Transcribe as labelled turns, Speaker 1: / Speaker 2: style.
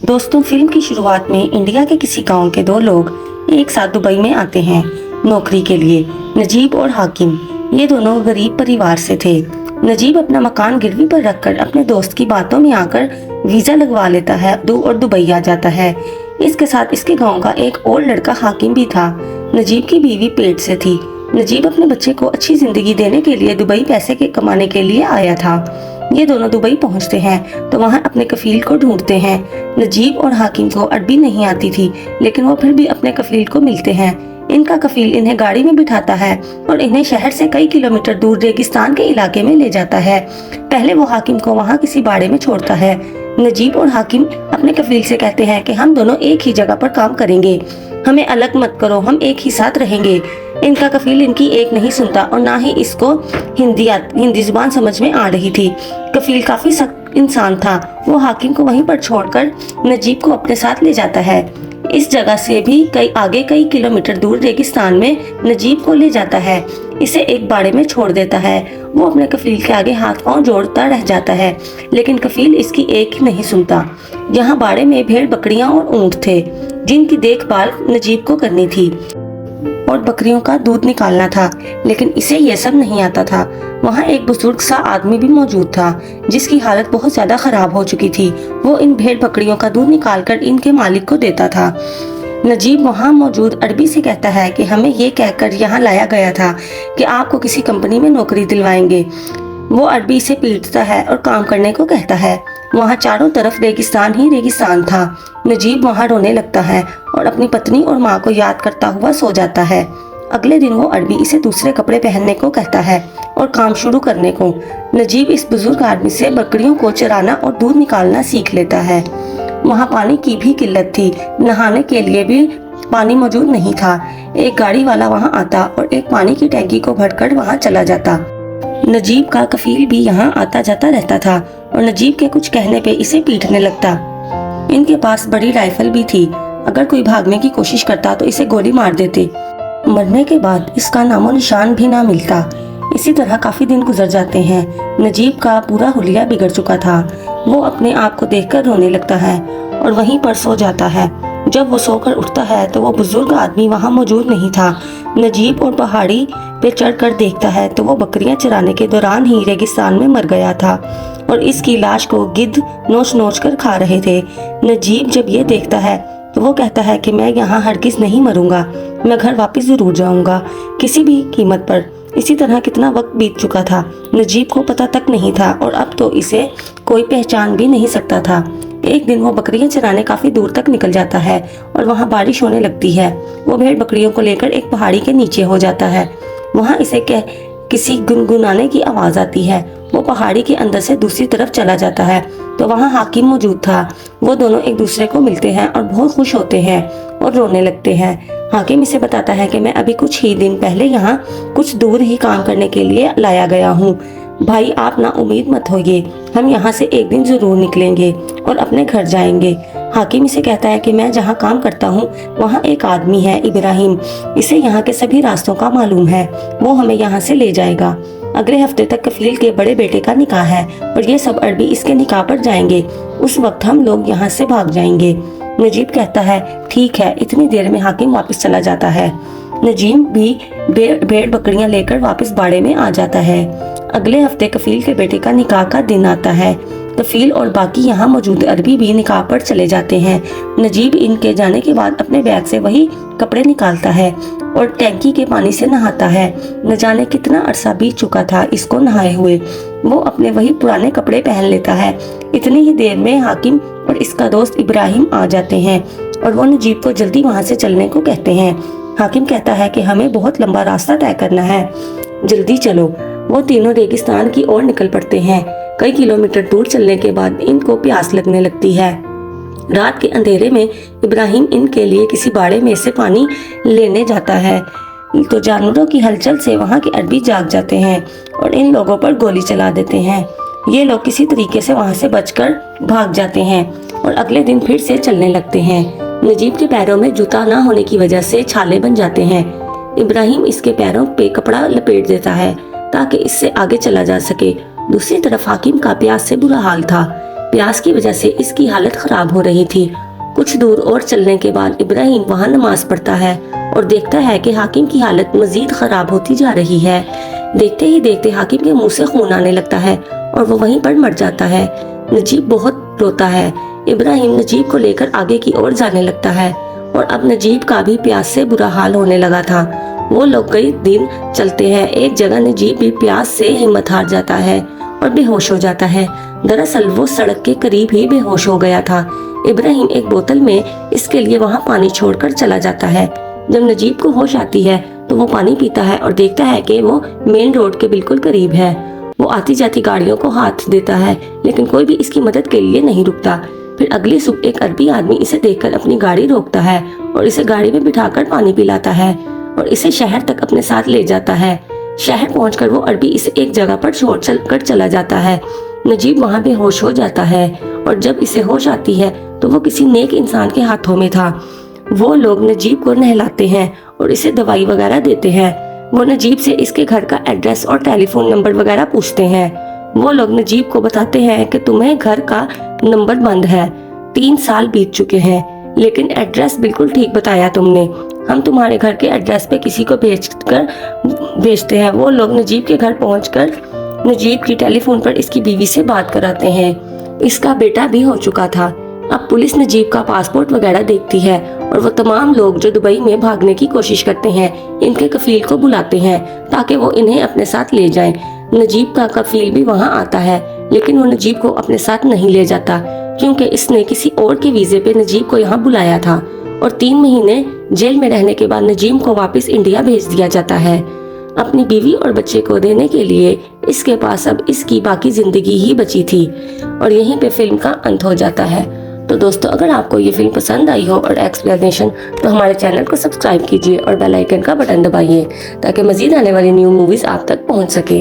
Speaker 1: दोस्तों, फिल्म की शुरुआत में इंडिया के किसी गांव के दो लोग एक साथ दुबई में आते हैं नौकरी के लिए। नजीब और हाकिम ये दोनों गरीब परिवार से थे। नजीब अपना मकान गिरवी पर रखकर अपने दोस्त की बातों में आकर वीजा लगवा लेता है और दुबई आ जाता है। इसके साथ इसके गांव का एक और लड़का हाकिम भी था। नजीब की बीवी पेट से थी। नजीब अपने बच्चे को अच्छी जिंदगी देने के लिए दुबई पैसे के कमाने के लिए आया था। ये दोनों दुबई पहुंचते हैं तो वहां अपने कफील को ढूंढते हैं। नजीब और हाकिम को अरबी नहीं आती थी, लेकिन वो फिर भी अपने कफील को मिलते हैं। इनका कफील इन्हें गाड़ी में बिठाता है और इन्हें शहर से कई किलोमीटर दूर रेगिस्तान के इलाके में ले जाता है। पहले वो हाकिम को वहाँ किसी बाड़े में छोड़ता है। नजीब और हाकिम अपने कफील से कहते हैं कि हम दोनों एक ही जगह पर काम करेंगे, हमें अलग मत करो, हम एक ही साथ रहेंगे। इनका कफील इनकी एक नहीं सुनता और ना ही इसको हिंदी जुबान समझ में आ रही थी। कफील काफी सख्त इंसान था। वो हाकिम को वहीं पर छोड़कर नजीब को अपने साथ ले जाता है। इस जगह से भी कई किलोमीटर दूर रेगिस्तान में नजीब को ले जाता है। इसे एक बाड़े में छोड़ देता है। वो अपने कफील के आगे हाथ पांव जोड़ता रह जाता है, लेकिन कफील इसकी एक ही नहीं सुनता। यहाँ बाड़े में भेड़ बकरियां और ऊंट थे, जिनकी देखभाल नजीब को करनी थी और बकरियों का दूध निकालना था, लेकिन इसे ये सब नहीं आता था। वहाँ एक बुजुर्ग सा आदमी भी मौजूद था, जिसकी हालत बहुत ज्यादा खराब हो चुकी थी। वो इन भेड़ बकरियों का दूध निकालकर इनके मालिक को देता था। नजीब वहाँ मौजूद अरबी से कहता है कि हमें ये कहकर यहाँ लाया गया था कि आपको किसी कंपनी में नौकरी दिलवाएंगे। वो अरबी से पीटता है और काम करने को कहता है। वहाँ चारों तरफ रेगिस्तान ही रेगिस्तान था। नजीब वहाँ रोने लगता है और अपनी पत्नी और माँ को याद करता हुआ सो जाता है। अगले दिन वो अरबी इसे दूसरे कपड़े पहनने को कहता है और काम शुरू करने को। नजीब इस बुजुर्ग आदमी से बकरियों को चराना और दूध निकालना सीख लेता है। वहाँ पानी की भी किल्लत थी, नहाने के लिए भी पानी मौजूद नहीं था। एक गाड़ी वाला वहाँ आता और एक पानी की टैंकी को भरकर वहाँ चला जाता। नजीब का कफील भी यहाँ आता जाता रहता था और नजीब के कुछ कहने पे इसे पीटने लगता। इनके पास बड़ी राइफल भी थी। अगर कोई भागने की कोशिश करता तो इसे गोली मार देते। मरने के बाद इसका नामो निशान भी ना मिलता। इसी तरह काफी दिन गुजर जाते हैं। नजीब का पूरा हुलिया बिगड़ चुका था। वो अपने आप को देखकर रोने लगता है और वहीं पर सो जाता है। जब वो सोकर उठता है तो वो बुजुर्ग आदमी वहाँ मौजूद नहीं था। नजीब और पहाड़ी पे चढ़कर देखता है तो वो बकरियां चराने के दौरान ही रेगिस्तान में मर गया था और इसकी लाश को गिद्ध नोच नोच कर खा रहे थे। नजीब जब ये देखता है तो वो कहता है कि मैं यहाँ हरगिज नहीं मरूंगा, मैं घर वापस जरूर जाऊंगा, किसी भी कीमत पर। इसी तरह कितना वक्त बीत चुका था, नजीब को पता तक नहीं था और अब तो इसे कोई पहचान भी नहीं सकता था। एक दिन वो बकरियां चराने काफी दूर तक निकल जाता है और वहाँ बारिश होने लगती है। वो भेड़ बकरियों को लेकर एक पहाड़ी के नीचे हो जाता है। वहाँ इसे किसी गुनगुनाने की आवाज आती है। वो पहाड़ी के अंदर से दूसरी तरफ चला जाता है तो वहाँ हाकिम मौजूद था। वो दोनों एक दूसरे को मिलते हैं और बहुत खुश होते हैं और रोने लगते हैं। हाकिम इसे बताता है कि मैं अभी कुछ ही दिन पहले यहाँ कुछ दूर ही काम करने के लिए लाया गया हूँ। भाई, आप ना उम्मीद मत होइए, हम यहाँ से एक दिन जरूर निकलेंगे और अपने घर जाएंगे। हाकिम इसे कहता है कि मैं जहाँ काम करता हूँ वहाँ एक आदमी है, इब्राहिम, इसे यहाँ के सभी रास्तों का मालूम है, वो हमें यहाँ से ले जाएगा। अगले हफ्ते तक कफील के बड़े बेटे का निकाह है और ये सब अरबी इसके निकाह पर जाएंगे। उस वक्त हम लोग यहाँ से भाग जाएंगे। नजीब कहता है ठीक है। इतनी देर में हाकिम वापस चला जाता है। नजीब भी भेड़ बकरियां लेकर वापस बाड़े में आ जाता है। अगले हफ्ते कफील के बेटे का निकाह का दिन आता है। कफील और बाकी यहाँ मौजूद अरबी भी निकाह पर चले जाते हैं। नजीब इनके जाने के बाद अपने बैग से वही कपड़े निकालता है और टैंकी के पानी से नहाता है। न जाने कितना अरसा बीत चुका था इसको नहाए हुए। वो अपने वही पुराने कपड़े पहन लेता है। इतनी ही देर में हाकिम और इसका दोस्त इब्राहिम आ जाते हैं और वो नजीब को जल्दी वहाँ से चलने को कहते हैं। हाकिम कहता है कि हमें बहुत लंबा रास्ता तय करना है, जल्दी चलो। वो तीनों रेगिस्तान की ओर निकल पड़ते हैं। कई किलोमीटर दूर चलने के बाद इनको प्यास लगने लगती है। रात के अंधेरे में इब्राहिम इनके लिए किसी बाड़े में से पानी लेने जाता है तो जानवरों की हलचल से वहाँ के अरबी जाग जाते हैं और इन लोगों पर गोली चला देते हैं। ये लोग किसी तरीके से वहाँ से बचकर भाग जाते हैं और अगले दिन फिर से चलने लगते हैं। नजीब के पैरों में जूता ना होने की वजह से छाले बन जाते हैं। इब्राहिम इसके पैरों पे कपड़ा लपेट देता है ताकि इससे आगे चला जा सके। दूसरी तरफ हाकिम का प्यास से बुरा हाल था। प्यास की वजह से इसकी हालत खराब हो रही थी। कुछ दूर और चलने के बाद इब्राहिम वहाँ नमाज पढ़ता है और देखता है कि हाकिम की हालत मजीद खराब होती जा रही है। देखते ही देखते हाकिम के मुंह से खून आने लगता है और वो वहीं पर मर जाता है। नजीब बहुत रोता है। इब्राहिम नजीब को लेकर आगे की ओर जाने लगता है और अब नजीब का भी प्यास से बुरा हाल होने लगा था। वो लोग कई दिन चलते हैं। एक जगह नजीब भी प्यास से हिम्मत हार जाता है और बेहोश हो जाता है। दरअसल वो सड़क के करीब ही बेहोश हो गया था। इब्राहिम एक बोतल में इसके लिए वहाँ पानी छोड़कर चला जाता है। जब नजीब को होश आती है तो वो पानी पीता है और देखता है कि वो मेन रोड के बिल्कुल करीब है। वो आती जाती गाड़ियों को हाथ देता है लेकिन कोई भी इसकी मदद के लिए नहीं रुकता। फिर अगली सुबह एक अरबी आदमी इसे देखकर अपनी गाड़ी रोकता है और इसे गाड़ी में बिठाकर पानी पिलाता है और इसे शहर तक अपने साथ ले जाता है। शहर पहुंचकर वो अरबी इसे एक जगह पर छोड़ कर चला जाता है। नजीब वहाँ बेहोश हो जाता है और जब इसे होश आती है तो वो किसी नेक इंसान के हाथों में था। वो लोग नजीब को नहलाते हैं और इसे दवाई वगैरह देते हैं। वो नजीब से इसके घर का एड्रेस और टेलीफोन नंबर वगैरह पूछते हैं। वो लोग नजीब को बताते हैं कि तुम्हें घर का नंबर बंद है, 3 साल बीत चुके हैं, लेकिन एड्रेस बिल्कुल ठीक बताया तुमने। हम तुम्हारे घर के एड्रेस पे किसी को भेजते हैं। वो लोग नजीब के घर पहुंचकर नजीब की टेलीफोन पर इसकी बीवी से बात कराते हैं। इसका बेटा भी हो चुका था। अब पुलिस नजीब का पासपोर्ट वगैरह देखती है और वो तमाम लोग जो दुबई में भागने की कोशिश करते हैं इनके कफील को बुलाते हैं ताकि वो इन्हें अपने साथ ले जाएं। नजीब का कफील भी वहाँ आता है लेकिन वो नजीब को अपने साथ नहीं ले जाता क्योंकि इसने किसी और के वीजे पे नजीब को यहाँ बुलाया था और 3 महीने जेल में रहने के बाद नजीब को वापस इंडिया भेज दिया जाता है। अपनी बीवी और बच्चे को देने के लिए इसके पास अब इसकी बाकी जिंदगी ही बची थी और यहीं पे फिल्म का अंत हो जाता है। तो दोस्तों, अगर आपको ये फिल्म पसंद आई हो और एक्सप्लेनेशन तो हमारे चैनल को सब्सक्राइब कीजिए और बेल आइकन का बटन दबाइए ताकि मजीद आने वाली न्यू मूवीज आप तक पहुंच सके।